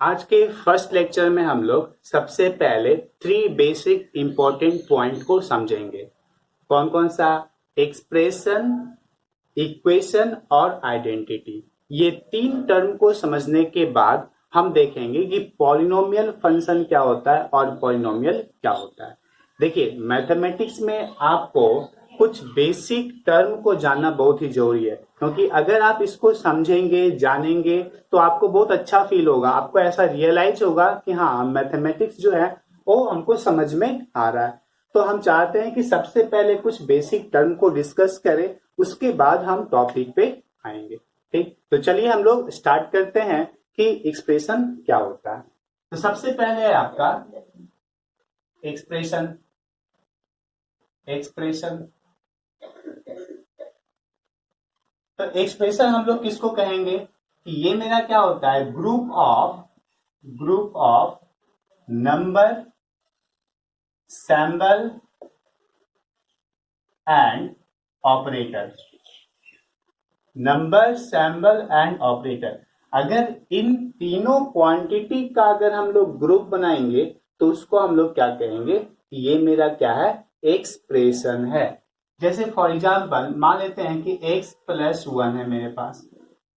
आज के first lecture में हम लोग सबसे पहले थ्री बेसिक इंपॉर्टेंट पॉइंट को समझेंगे। कौन कौन सा? एक्सप्रेशन, इक्वेशन और आइडेंटिटी। ये तीन टर्म को समझने के बाद हम देखेंगे कि पॉलिनोमियल फंक्शन क्या होता है और पॉलिनोमियल क्या होता है। देखिए, मैथमेटिक्स में आपको कुछ बेसिक टर्म को जानना बहुत ही जरूरी है, क्योंकि अगर आप इसको समझेंगे, जानेंगे, तो आपको बहुत अच्छा फील होगा। आपको ऐसा रियलाइज होगा कि हाँ, मैथमेटिक्स जो है वो हमको समझ में आ रहा है। तो हम चाहते हैं कि सबसे पहले कुछ बेसिक टर्म को डिस्कस करें, उसके बाद हम टॉपिक पे आएंगे। ठीक, तो चलिए हम लोग स्टार्ट करते हैं कि एक्सप्रेशन क्या होता है। तो सबसे पहले है आपका एक्सप्रेशन। एक्सप्रेशन तो एक्सप्रेशन हम लोग किसको कहेंगे कि ये मेरा क्या होता है? Group of number, symbol and operator. Number, symbol and operator. अगर इन तीनों क्वांटिटी का अगर हम लोग ग्रुप बनाएंगे तो उसको हम लोग क्या कहेंगे? ये मेरा क्या है? एक्सप्रेशन है। जैसे फॉर एग्जाम्पल मान लेते हैं कि x+1 है मेरे पास।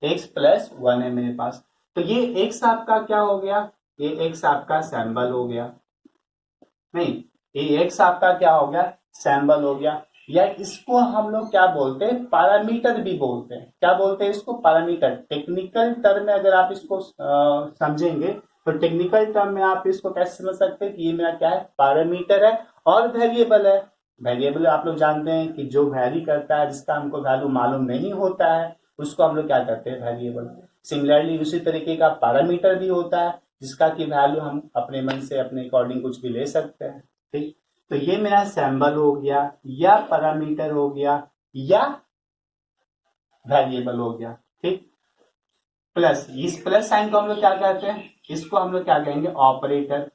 x+1 है मेरे पास, तो ये x आपका क्या हो गया? ये x आपका सैंबल हो गया। नहीं, ये x आपका क्या हो गया? सैंबल हो गया। या इसको हम लोग क्या बोलते हैं? पैरामीटर भी बोलते हैं। क्या बोलते हैं इसको? पैरामीटर। टेक्निकल टर्म में अगर आप इसको समझेंगे तो टेक्निकल टर्म में आप इसको कैसे समझ सकते हैं कि ये मेरा क्या है? पैरामीटर है और वेरिएबल है। वेरिएबल आप लोग जानते हैं कि जो वैरी करता है, जिसका हमको वैल्यू मालूम नहीं होता है, उसको हम लोग क्या करते हैं? वेरिएबल। सिमिलरली उसी तरीके का पैरामीटर भी होता है, जिसका की वैल्यू हम अपने मन से अपने अकॉर्डिंग कुछ भी ले सकते हैं। ठीक, तो ये मेरा सैंबल हो गया या पैरामीटर हो गया या वेरिएबल हो गया। ठीक, प्लस, इस प्लस साइन को हम लोग क्या कहते हैं? इसको हम लोग क्या कहेंगे? ऑपरेटर।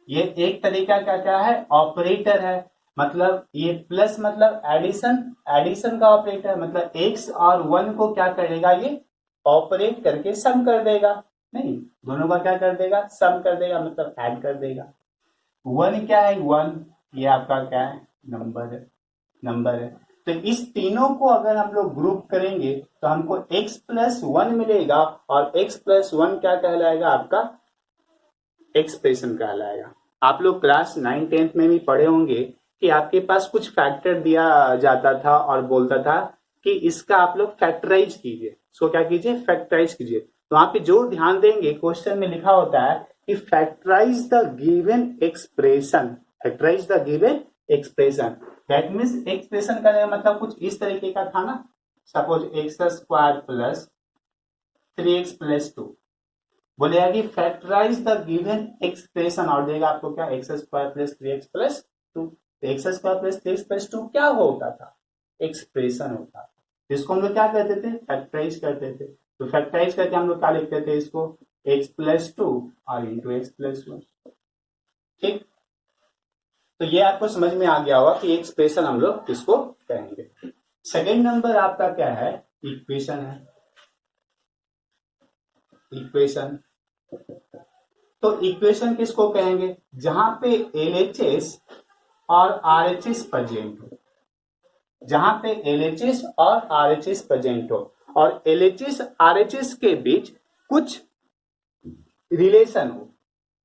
ये एक तरीका का क्या है? ऑपरेटर है। मतलब ये प्लस मतलब एडिशन, एडिशन का ऑपरेटर। मतलब एक्स और वन को क्या करेगा? ये ऑपरेट करके सम कर देगा। नहीं, दोनों का क्या कर देगा? सम कर देगा, मतलब ऐड कर देगा। वन क्या है? वन, ये आपका क्या है? नंबर है। नंबर है। तो इस तीनों को अगर हम लोग ग्रुप करेंगे तो हमको x+1 मिलेगा, और x+1 क्या कहलाएगा? आपका एक्सप्रेशन कहलाएगा। आप लोग क्लास 9-10 में भी पढ़े होंगे कि आपके पास कुछ फैक्टर दिया जाता था और बोलता था कि इसका आप लोग फैक्टराइज कीजिए। इसको क्या कीजिए? फैक्टराइज कीजिए। तो वहां पे जो ध्यान देंगे, क्वेश्चन में लिखा होता है कि factorise the given expression. Factorise the given expression, that means expression का मतलब कुछ इस तरीके का था ना। सपोज x² + 3x+2 बोलेगा कि फैक्टराइज द गिवन एक्सप्रेशन, और देगा आपको क्या? x² + 3x+2। x² + 3x+2 क्या होता था? एक्सप्रेशन होता था, जिसको हम लोग क्या कहते थे? फैक्टराइज करते थे। तो फैक्टराइज करके हम लोग क्या लिखते थे? इसको x+2 और इंटू x+1। ठीक, तो ये आपको समझ में आ गया होगा कि एक्सप्रेशन हम लोग किसको कहेंगे। सेकेंड नंबर आपका क्या है? इक्वेशन है। इक्वेशन, तो इक्वेशन किसको कहेंगे? जहां पे एलएचएस और आरएचएस प्रेजेंट हो। जहां पे एलएचएस और आरएचएस प्रेजेंट हो, और एलएचएस आरएचएस के बीच कुछ रिलेशन हो।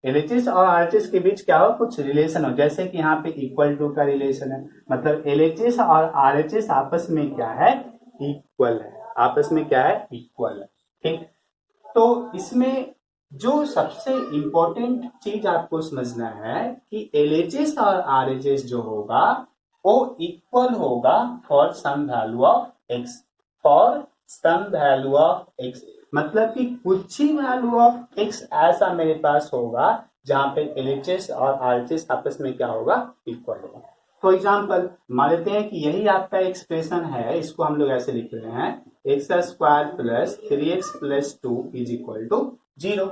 एलएचएस और आरएचएस के बीच क्या हो? कुछ रिलेशन हो। जैसे कि यहाँ पे इक्वल टू का रिलेशन है, मतलब एलएचएस और आरएचएस आपस में क्या है? इक्वल है। आपस में क्या है? इक्वल है। ठीक, तो इसमें जो सबसे इंपॉर्टेंट चीज आपको समझना है कि एलएचएस और आरएचएस जो होगा वो इक्वल होगा for some value of x. For some value of x मतलब कि कुछ ही वैल्यू ऑफ एक्स ऐसा मेरे पास होगा जहां पे एलएचएस और आरएचएस आपस में क्या होगा? इक्वल होगा। फॉर एग्जाम्पल मान लेते हैं कि यही आपका एक्सप्रेशन है, इसको हम लोग ऐसे लिख रहे हैं x² + 3x+2 = 0।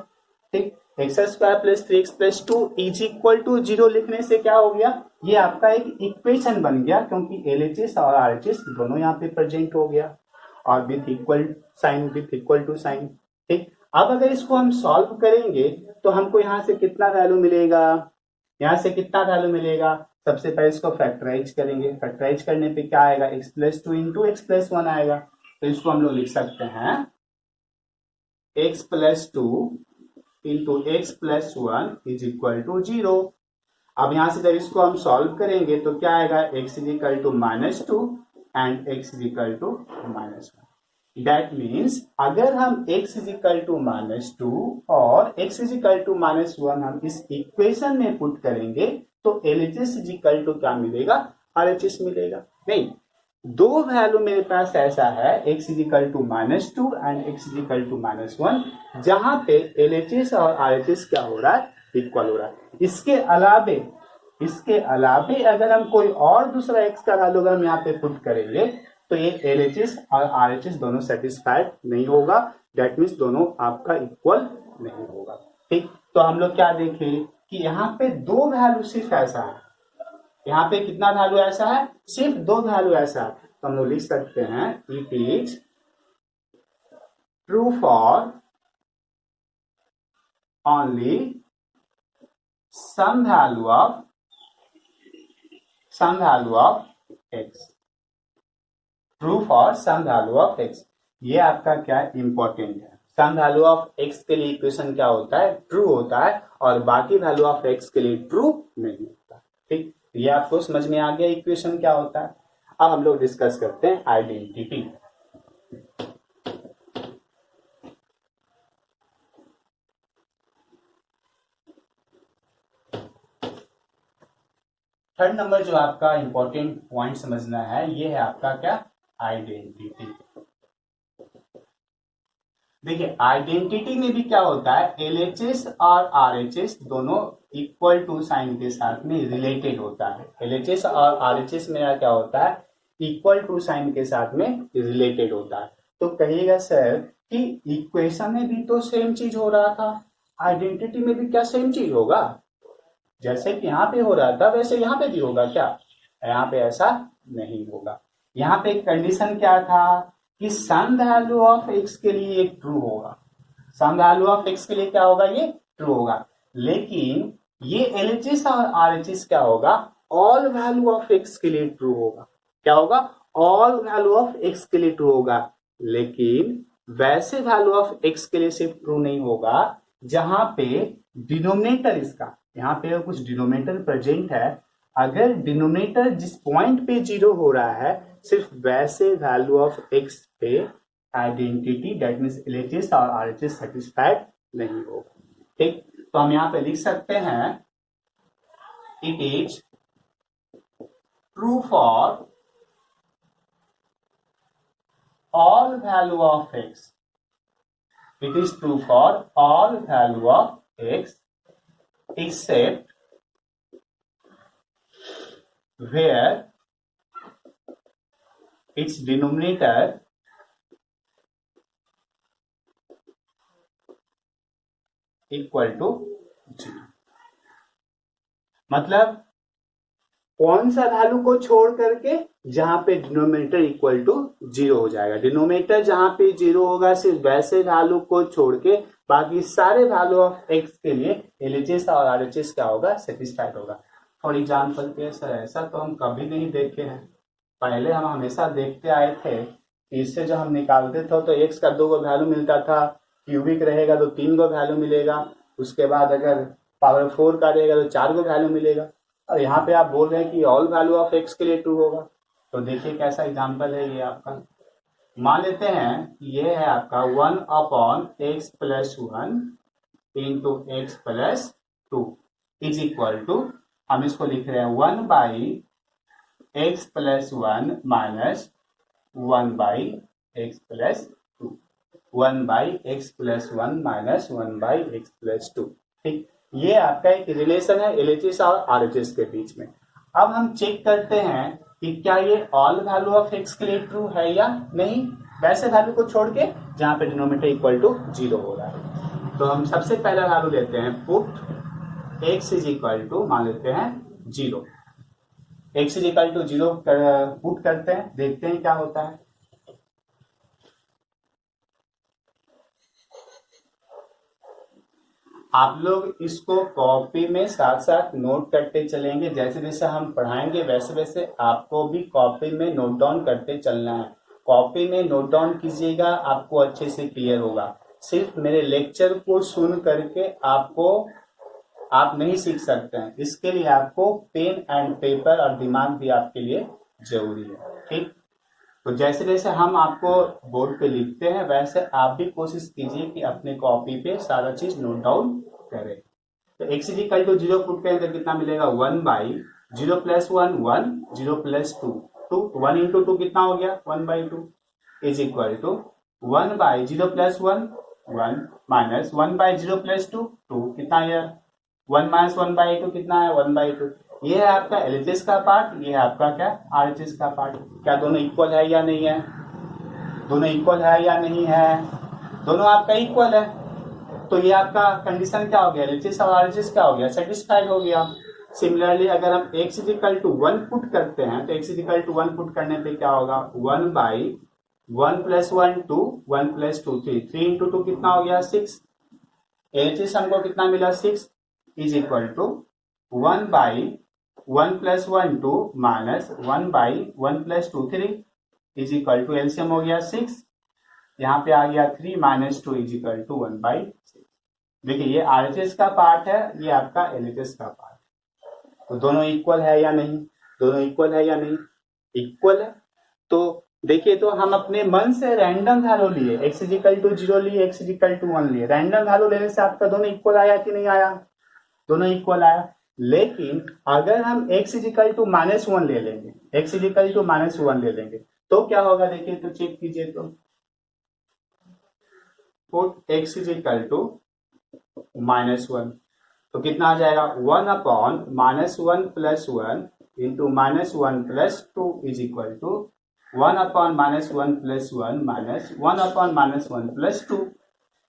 ठीक, x² + 3x+2 = 0 लिखने से क्या हो गया? ये आपका एक इक्वेशन बन गया, क्योंकि एलएचएस और आरएचएस दोनों यहाँ पे प्रेजेंट हो गया, और with equal sign, with equal to sign. ठीक, अब अगर इसको हम सॉल्व करेंगे तो हमको यहाँ से कितना वैल्यू मिलेगा, यहाँ से कितना वैल्यू मिलेगा, सबसे पहले इसको फैक्टराइज करेंगे, फैक्टराइज करने पे क्या आएगा, x plus 2 into x plus 1 आएगा। तो इसको हम लोग लिख सकते हैं x plus 2 into x plus 1 is equal to 0। अब यहां से जब इसको हम सॉल्व करेंगे तो क्या आएगा, x is equal to -2 and x is equal to -1। That means अगर हम x इज इक्वल टू -2 और x इज इक्वल टू -1 हम इस इक्वेशन में पुट करेंगे तो LHS इज इक्वल टू क्या मिलेगा, RHS मिलेगा। नहीं, दो वैल्यू मेरे पास ऐसा है x is equal to -2 and x is equal to -1, जहां पे LHS और RHS क्या हो रहा है, इक्वल हो रहा है। इसके अलावे अगर हम कोई और दूसरा x का वैल्यू अगर हम यहाँ पे पुट करेंगे तो ये LHS और RHS दोनों सेटिस्फाइड नहीं होगा। दैट मीन्स दोनों आपका इक्वल नहीं होगा। ठीक, तो हम लोग क्या देखें कि यहाँ पे दो वैल्यू सिर्फ ऐसा है, यहाँ पे कितना वैल्यू ऐसा है, सिर्फ दो वैल्यू ऐसा है। तो हम लोग लिख सकते हैं it is true for only some value of x, true for some value of x। ये आपका क्या इंपॉर्टेंट है, सम वैल्यू ऑफ x के लिए इक्वेशन क्या होता है, ट्रू होता है, और बाकी वैल्यू ऑफ x के लिए ट्रू नहीं होता। ठीक, ये आपको समझ में आ गया इक्वेशन क्या होता है। अब हम लोग डिस्कस करते हैं आइडेंटिटी। थर्ड नंबर जो आपका इंपॉर्टेंट पॉइंट समझना है ये है आपका क्या, आइडेंटिटी। देखिए आइडेंटिटी में भी क्या होता है, LHS और RHS दोनों इक्वल टू साइन के साथ में रिलेटेड होता है। LHS और RHS में क्या होता है, इक्वल टू साइन के साथ में रिलेटेड होता है। तो कहिएगा सर कि इक्वेशन में भी तो सेम चीज हो रहा था, आइडेंटिटी में भी क्या सेम चीज होगा, जैसे कि यहाँ पे हो रहा था वैसे यहाँ पे भी होगा क्या, यहाँ पे ऐसा नहीं होगा। यहाँ पे कंडीशन क्या था कि सम वैल्यू ऑफ x के लिए ये ट्रू होगा, सम वैल्यू ऑफ x के लिए क्या होगा, ये ट्रू होगा। लेकिन ये LHS और RHS क्या होगा, ऑल वैल्यू ऑफ x के लिए ट्रू होगा। क्या होगा, ऑल वैल्यू ऑफ x के लिए ट्रू होगा। लेकिन वैसे वैल्यू ऑफ x के लिए सिर्फ ट्रू नहीं होगा जहां पे डिनोमिनेटर इसका, यहाँ पे कुछ डिनोमिनेटर प्रेजेंट है, अगर डिनोमिनेटर जिस पॉइंट पे 0 हो रहा है सिर्फ वैसे वैल्यू ऑफ x पे आइडेंटिटी दैट मींस LHS और RHS सेटिस्फाइड नहीं होगा। ठीक, तो हम यहाँ पे लिख सकते हैं it is true for all value of x, it is true for all value of x except where its denominator equal to 0। मतलब कौन सा वैल्यू को छोड़ करके, जहां पे डिनोमिनेटर इक्वल टू 0 हो जाएगा। डिनोमिनेटर जहां पे 0 होगा सिर्फ वैसे वैल्यू को छोड़ के बाकी सारे वैल्यू ऑफ x के लिए LHS और RHS क्या होगा, सेटिस्फाइड होगा। फॉर एग्जाम्पल के सर ऐसा तो हम कभी नहीं देखे हैं, पहले हम हमेशा देखते आए थे कि इससे जो हम निकालते थे तो x का 2 गो वैल्यू मिलता था, क्यूबिक रहेगा तो 3 गो वैल्यू मिलेगा, उसके बाद अगर पावर 4 का रहेगा तो 4 गो वैल्यू मिलेगा। और यहाँ पे आप बोल रहे हैं कि ऑल वैल्यू ऑफ x के लिए ट्रू होगा। तो देखिए कैसा एग्जांपल है ये आपका, मान लेते हैं ये है आपका 1/x plus 1 into x plus 2 is equal to, हम इसको लिख रहे हैं 1/x plus 1 minus 1/x plus 2, 1/x plus 1 minus 1/x plus 2। ठीक, ये आपका एक रिलेशन है LHS और RHS के बीच में। अब हम चेक करते हैं कि क्या ये ऑल वैल्यू ऑफ x के लिए ट्रू है या नहीं, वैसे वैल्यू को छोड़ के जहां पे डिनोमिनेटर इक्वल टू 0 हो रहा है। तो हम सबसे पहला वैल्यू लेते हैं put x is equal to, मान लेते हैं 0, x is equal to 0 put करते हैं, देखते हैं क्या होता है। आप लोग इसको कॉपी में साथ साथ नोट करते चलेंगे, जैसे जैसे हम पढ़ाएंगे वैसे वैसे आपको भी कॉपी में नोट डाउन करते चलना है। कॉपी में नोट डाउन कीजिएगा, आपको अच्छे से क्लियर होगा। सिर्फ मेरे लेक्चर को सुन करके आप नहीं सीख सकते हैं, इसके लिए आपको पेन एंड पेपर और दिमाग भी आपके लिए जरूरी है। ठीक, तो जैसे जैसे हम आपको बोर्ड पे लिखते हैं वैसे आप भी कोशिश कीजिए कि अपने कॉपी पे सारा चीज नोट डाउन करें। तो x is equal to 0 put करें तो कितना मिलेगा, 1/0 + 1 1 0 + 2 2 1 × 2 कितना हो गया, 1/2 इज इक्वल टू 1/0 + 1 1 माइनस 1/0 + 2 2 कितना है, 1 - 1/2 कितना है, 1/2। ये है आपका एलएचएस का पार्ट, ये है आपका क्या, आरएचएस का पार्ट। क्या दोनों इक्वल है या नहीं है, दोनों इक्वल है या नहीं है, दोनों आपका इक्वल है। तो ये आपका कंडीशन क्या हो गया, एलएचएस और आरएचएस क्या हो गया, सेटिस्फाइड हो गया। सिमिलरली अगर हम x = 1 पुट करते हैं तो x = 1 पुट करने पे क्या होगा, 1/1 + 1 2 1 + 2 3 3 × 2 कितना हो गया, 6। एलएचएस हमको कितना मिला, 6 is equal to 1/1 + 1 2 minus 1/1 + 2 3 is equal to LCM हो गया 6, यहाँ पे आ गया 3 - 2 इज इक्वल टू 1/6। देखिए ये आरएचएस का पार्ट है, ये आपका एलएचएस का पार्ट है। तो दोनों इक्वल है या नहीं, दोनों इक्वल है या नहीं, इक्वल है। तो देखिए, तो हम अपने मन से रैंडम वैल्यू लिए, x = 0 लिए, x = 1 लिए। रैंडम वैल्यू लेने से आपका दोनों इक्वल आया कि नहीं आया, दोनों इक्वल आया। लेकिन अगर हम x = -1 ले लेंगे, x = -1 ले लेंगे तो क्या होगा, देखिए तो चेक कीजिए। तो पुट x = -1 तो कितना आ जाएगा, 1/-1 + 1 into -1 + 2 is equal to 1/-1 + 1 minus 1/-1 + 2।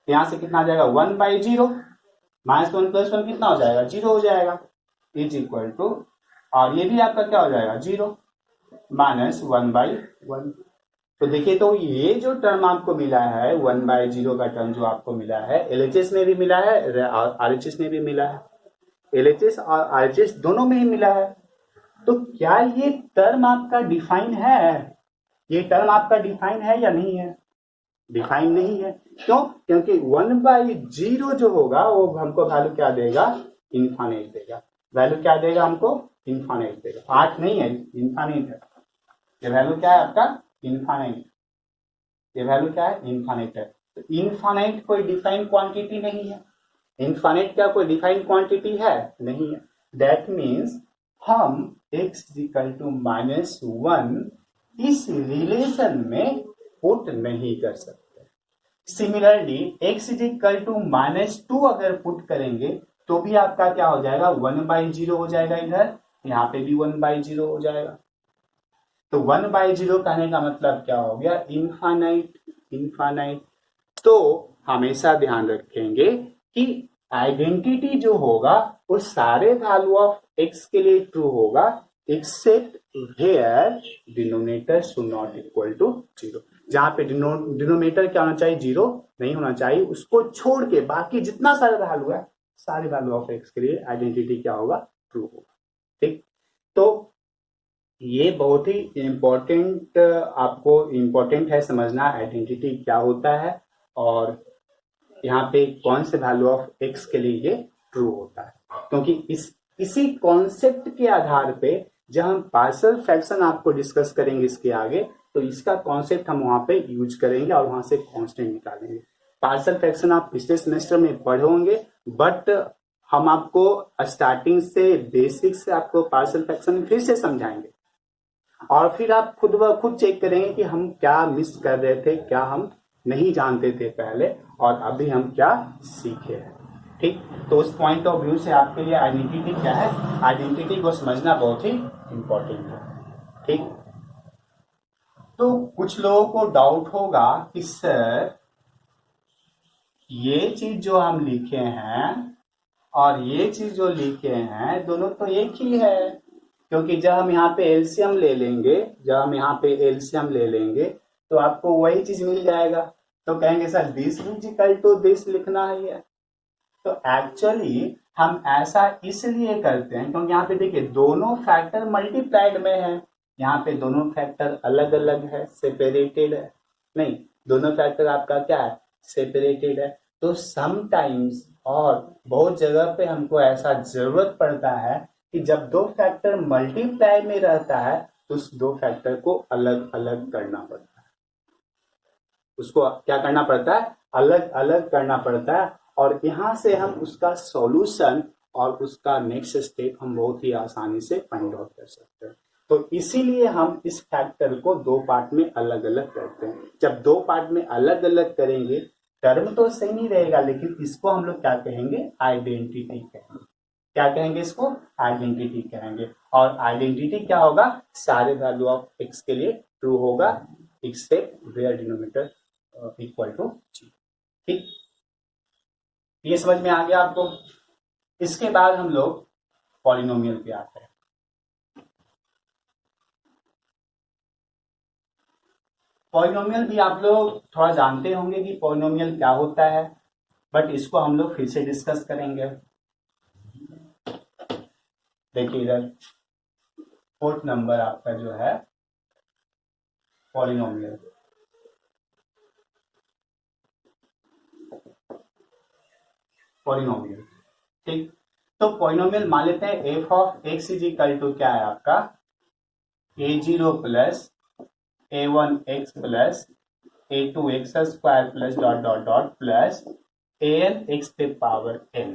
यहां से कितना आ जाएगा, 1/0 -1 + 1 कितना हो जाएगा, 0 हो जाएगा इज इक्वल टू, और ये भी आपका क्या हो जाएगा, 0 माइनस 1/1। तो देखिए, तो ये जो टर्म आपको मिला है 1/0 का टर्म जो आपको मिला है, एलएचएस में भी मिला है, आरएचएस में भी मिला है, एलएचएस और आरएचएस दोनों में ही मिला है। तो क्या ये टर्म आपका डिफाइन है, ये टर्म आपका डिफाइन है या नहीं है, डिफाइन नहीं है। क्यों, क्योंकि 1/0 जो होगा वो हमको वैल्यू क्या देगा, इनफाइनाइट देगा। वैल्यू क्या देगा हमको, इनफाइनाइट देगा। 8 नहीं है, इनफाइनाइट है। ये वैल्यू क्या है आपका, इनफाइनाइट। ये वैल्यू क्या है, इनफाइनाइट है। तो इनफाइनाइट कोई डिफाइंड क्वांटिटी नहीं है, इनफाइनाइट क्या कोई डिफाइंड क्वांटिटी है, नहीं है। दैट मीन्स हम x = -1 इस रिलेशन में पुट नहीं कर सकते। सिमिलरली x = -2 अगर पुट करेंगे तो भी आपका क्या हो जाएगा, 1/0 हो जाएगा, इधर यहाँ पे भी 1/0 हो जाएगा। तो 1/0 कहने का मतलब क्या हो गया, इनफाइनाइट, इनफाइनाइट। तो हमेशा ध्यान रखेंगे कि आइडेंटिटी जो होगा वो सारे वैल्यू ऑफ x के लिए ट्रू होगा, except where denominator should not equal to 0। जहां पे डिनोमिनेटर क्या होना चाहिए, 0 नहीं होना चाहिए, उसको छोड़ के बाकी जितना सारा वैल्यू है सारे वैल्यू ऑफ x के लिए आइडेंटिटी क्या होगा, ट्रू होगा। ठीक, तो ये बहुत ही इंपॉर्टेंट, आपको इंपॉर्टेंट है समझना आइडेंटिटी क्या होता है और यहाँ पे कौन से वैल्यू ऑफ x के लिए ये ट्रू होता है। क्योंकि इसी कॉन्सेप्ट के आधार पे जब हम पार्शियल फ्रैक्शन आपको डिस्कस करेंगे इसके आगे, तो इसका कॉन्सेप्ट हम वहां पे यूज करेंगे और वहां से कांस्टेंट निकालेंगे। पार्शियल फ्रैक्शन आप पिछले सेमेस्टर में पढ़े होंगे, बट हम आपको स्टार्टिंग से बेसिक से आपको पार्शियल फ्रैक्शन फिर से समझाएंगे और फिर आप खुद ब खुद चेक करेंगे कि हम क्या मिस कर रहे थे, क्या हम नहीं जानते थे पहले और अभी हम क्या सीखे हैं। ठीक, तो उस पॉइंट ऑफ व्यू से आपके लिए आइडेंटिटी क्या है, आइडेंटिटी को समझना बहुत ही इंपॉर्टेंट है। ठीक, तो कुछ लोगों को डाउट होगा कि सर ये चीज जो हम लिखे हैं और ये चीज जो लिखे हैं दोनों तो एक ही है, क्योंकि जब हम यहाँ पे एलसीएम ले लेंगे, जब हम यहाँ पे एलसीएम ले लेंगे तो आपको वही चीज मिल जाएगा। तो कहेंगे sir this is equal to this लिखना है, तो एक्चुअली हम ऐसा इसलिए करते हैं क्योंकि यहाँ पे देखिए दोनों फैक्टर मल्टीप्लाइड में है, यहाँ पे दोनों फैक्टर अलग अलग है, सेपरेटेड है, नहीं दोनों फैक्टर आपका क्या है, सेपरेटेड है। तो समटाइम्स और बहुत जगह पे हमको ऐसा जरूरत पड़ता है कि जब दो फैक्टर मल्टीप्लाई में रहता है तो उस दो फैक्टर को अलग अलग करना पड़ता है, उसको क्या करना पड़ता है, अलग अलग करना पड़ता है। और यहां से हम उसका सॉल्यूशन और उसका नेक्स्ट स्टेप हम बहुत ही आसानी से फाइंड आउट कर सकते हैं। तो इसीलिए हम इस फैक्टर को दो पार्ट में अलग अलग करते हैं। जब दो पार्ट में अलग अलग करेंगे टर्म तो सही नहीं रहेगा, लेकिन इसको हम लोग क्या कहेंगे, आइडेंटिटी कहेंगे। क्या कहेंगे इसको, आइडेंटिटी कहेंगे। और आइडेंटिटी क्या होगा, सारे वैल्यू ऑफ एक्स के लिए ट्रू होगा except where denominator equal to G. ठीक, ये समझ में आ गया आपको। इसके बाद हम लोग पॉलिनोमियल पे आते हैं। पॉलिनोमियल भी आप लोग थोड़ा जानते होंगे कि पॉलिनोमियल क्या होता है, बट इसको हम लोग फिर से डिस्कस करेंगे। देखिए इधर फोर्थ नंबर आपका जो है पॉलिनोमियल। पॉलिनोमियल ठीक, तो पॉलिनोमियल मान लेते हैं f of x is equal to क्या है आपका, a0 plus a1 x plus a2 x square plus dot dot dot plus an x पे पावर n।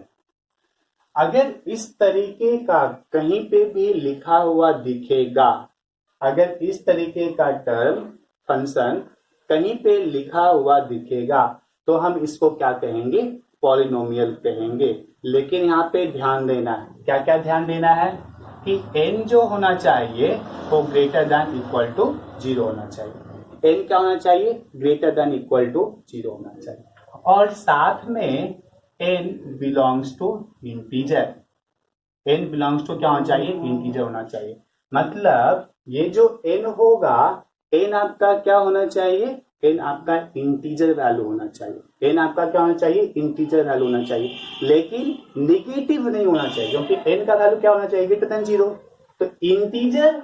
अगर इस तरीके का कहीं पे भी लिखा हुआ दिखेगा, अगर इस तरीके का टर्म फंक्शन कहीं पे लिखा हुआ दिखेगा तो हम इसको क्या कहेंगे, पॉलिनोमियल कहेंगे। लेकिन यहाँ पे ध्यान देना है, क्या क्या ध्यान देना है कि n जो होना चाहिए वो ग्रेटर देन इक्वल टू 0 होना चाहिए। n क्या होना चाहिए, ग्रेटर देन इक्वल टू 0 होना चाहिए। और साथ में n belongs to integer, n belongs to क्या होना चाहिए, इंटीजर होना चाहिए। मतलब ये जो n होगा, n आपका क्या होना चाहिए, n आपका इंटीजर वैल्यू होना चाहिए। n आपका क्या होना चाहिए, इंटीजर वैल्यू होना चाहिए, लेकिन निगेटिव नहीं होना चाहिए, क्योंकि n का वैल्यू क्या होना चाहिए, ग्रेटर देन 0। तो integer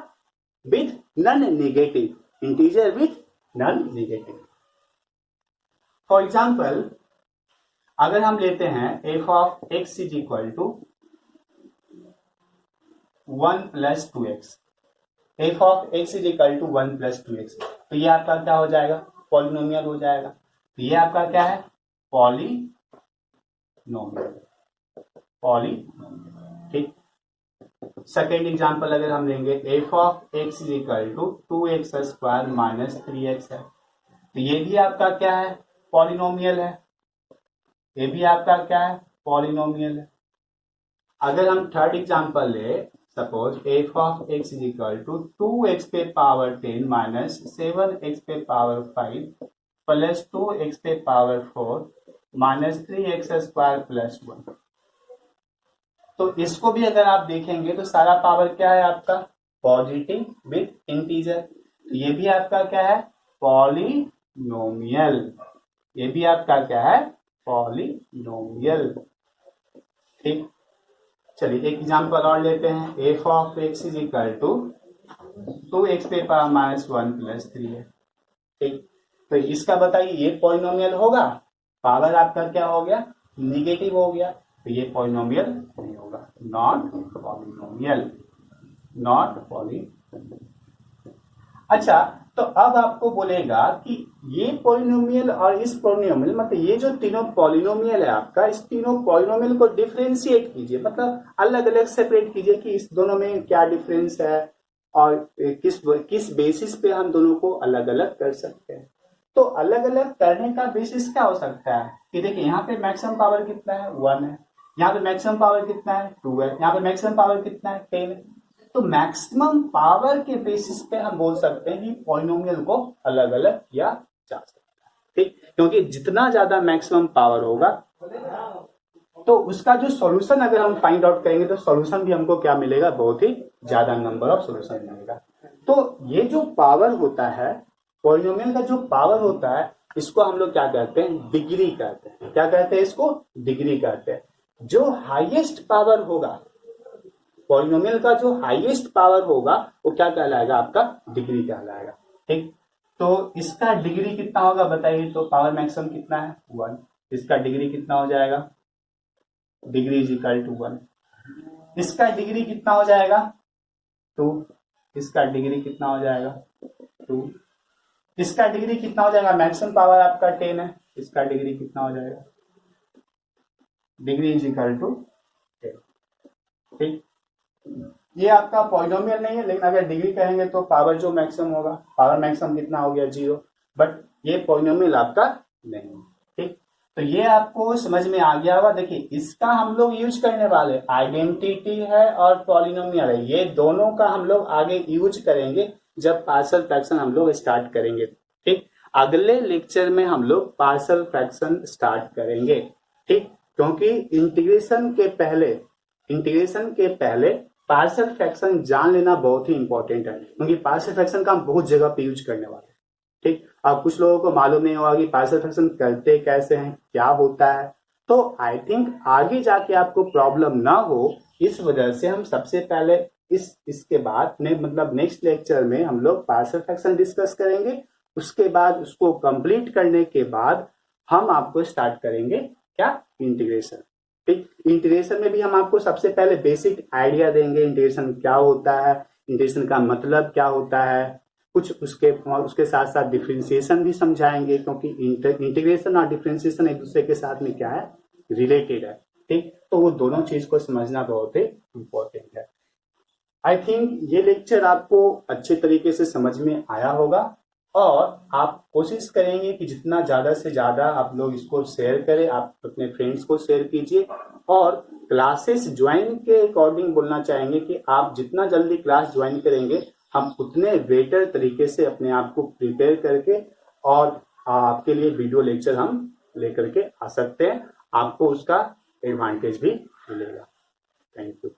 with non negative, integer with non negative. For example अगर हम लेते हैं f of x is equal to 1 plus 2x, f of x is equal to 1 plus 2x, तो ये आपका क्या हो जाएगा, पॉलिनोमियल हो जाएगा। तो ये आपका क्या है, पॉलिनोमियल, पॉलिनोमियल। ठीक, सेकेंड एग्जांपल अगर हम लेंगे f of x is equal to 2x square minus 3x है, तो ये भी आपका क्या है, पॉलिनोमियल है। ये भी आपका क्या है, पॉलिनोमियल है। अगर हम थर्ड एग्जांपल ले, suppose f of x is equal to 2x पे पावर 10 माइनस 7x पे पावर 5 प्लस 2x पे power 4 minus 3x square plus 1। तो इसको भी अगर आप देखेंगे तो सारा पावर क्या है आपका, पॉजिटिव विथ इंटीजर। तो ये भी आपका क्या है, पॉलिनोमियल। ये भी आपका क्या है, पॉलिनोमियल। ठीक, चलिए एक एग्जांपल और लेते हैं, f of x is equal to 2x पे पावर माइनस 1 प्लस 3 है। ठीक, तो इसका बताइए ये पॉलिनोमियल होगा, पावर आपका क्या हो गया, निगेटिव हो गया, तो ये पॉलिनोमियल नहीं होगा, नॉट पॉलिनोमियल, नॉट पॉलिनोमियल। अच्छा, तो अब आपको बोलेगा कि ये पॉलिनोमियल और इस पॉलिनोमियल, मतलब ये जो तीनों पॉलिनोमियल है आपका, इस तीनों पॉलिनोमियल को डिफरेंशिएट कीजिए, मतलब अलग अलग सेपरेट कीजिए कि इस दोनों में क्या डिफरेंस है और किस बेसिस पे हम दोनों को अलग अलग कर सकते हैं। तो अलग अलग करने का बेसिस क्या हो सकता है कि देखिए यहाँ पे मैक्सिमम पावर कितना है, 1 है, यहाँ पे मैक्सिमम पावर कितना है, 2 है, यहाँ पे मैक्सिमम पावर कितना है, 10 है। तो मैक्सिमम पावर के बेसिस पे हम बोल सकते हैं कि पॉलिनोमियल को अलग अलग किया जा सकता है। ठीक, क्योंकि जितना ज्यादा मैक्सिमम पावर होगा तो उसका जो सॉल्यूशन अगर हम फाइंड आउट करेंगे तो सॉल्यूशन भी हमको क्या मिलेगा, बहुत ही ज्यादा नंबर ऑफ सॉल्यूशन मिलेगा। तो ये जो पावर होता है, पॉलिनोमियल का जो पावर होता है, इसको हम लोग क्या कहते हैं, डिग्री कहते हैं। क्या कहते हैं इसको, डिग्री कहते हैं। जो हाईएस्ट पावर होगा, पॉलिनोमियल का जो हाईएस्ट पावर होगा वो क्या कहलाएगा, आपका डिग्री कहलाएगा। ठीक, तो इसका डिग्री कितना होगा बताइए, तो पावर मैक्सिमम कितना है 1, इसका डिग्री कितना हो जाएगा, डिग्री इज इक्वल टू 1। इसका डिग्री कितना हो जाएगा 2, इसका डिग्री कितना हो जाएगा 2, इसका डिग्री कितना हो जाएगा, मैक्सिमम पावर आपका 10 है, इसका डिग्री कितना हो जाएगा, डिग्री इज इक्वल टू 10। ठीक, ये आपका पॉलिनोमियल नहीं है, लेकिन अगर डिग्री कहेंगे तो पावर जो मैक्सिमम होगा, पावर मैक्सिमम कितना हो गया 0, बट ये पॉलिनोमियल आपका नहीं है। ठीक, तो ये आपको समझ में आ गया होगा। देखिए इसका हम लोग यूज करने वाले, आइडेंटिटी है और पॉलिनोमियल है, ये दोनों का हम लोग आगे यूज करेंगे जब पार्शियल फ्रैक्शन हम लोग स्टार्ट करेंगे। ठीक, अगले लेक्चर में हम लोग पार्शियल फ्रैक्शन स्टार्ट करेंगे। ठीक, क्योंकि इंटीग्रेशन के पहले पार्शियल फ्रैक्शन जान लेना बहुत ही इंपॉर्टेंट है, क्योंकि पार्शियल फ्रैक्शन का हम बहुत जगह पे यूज करने वाले हैं। ठीक, अब कुछ लोगों को मालूम नहीं होगा कि पार्शियल फ्रैक्शन करते कैसे हैं, क्या होता है, तो आई थिंक आगे जाके आपको प्रॉब्लम ना हो, इस वजह से हम सबसे पहले इसके बाद मतलब नेक्स्ट लेक्चर में हम लोग पार्शियल फ्रैक्शन डिस्कस करेंगे। उसके बाद उसको कंप्लीट करने के बाद हम आपको स्टार्ट करेंगे क्या, इंटीग्रेशन। ठीक, इंटीग्रेशन में भी हम आपको सबसे पहले बेसिक आइडिया देंगे, इंटीग्रेशन क्या होता है, इंटीग्रेशन का मतलब क्या होता है, कुछ उसके साथ साथ डिफरेंशिएशन भी समझाएंगे, क्योंकि इंटीग्रेशन और डिफरेंशिएशन एक दूसरे के साथ में क्या है, रिलेटेड है। ठीक, तो वो दोनों चीज को समझना बहुत ही इंपॉर्टेंट है। आई थिंक ये लेक्चर आपको अच्छे तरीके से समझ में आया होगा, और आप कोशिश करेंगे कि जितना ज्यादा से ज्यादा आप लोग इसको शेयर करें, आप अपने फ्रेंड्स को शेयर कीजिए, और क्लासेस ज्वाइन के अकॉर्डिंग बोलना चाहेंगे कि आप जितना जल्दी क्लास ज्वाइन करेंगे, हम उतने बेटर तरीके से अपने आप को प्रिपेयर करके और आपके लिए वीडियो लेक्चर हम लेकर के आ सकते हैं, आपको उसका एडवांटेज भी मिलेगा। Thank you.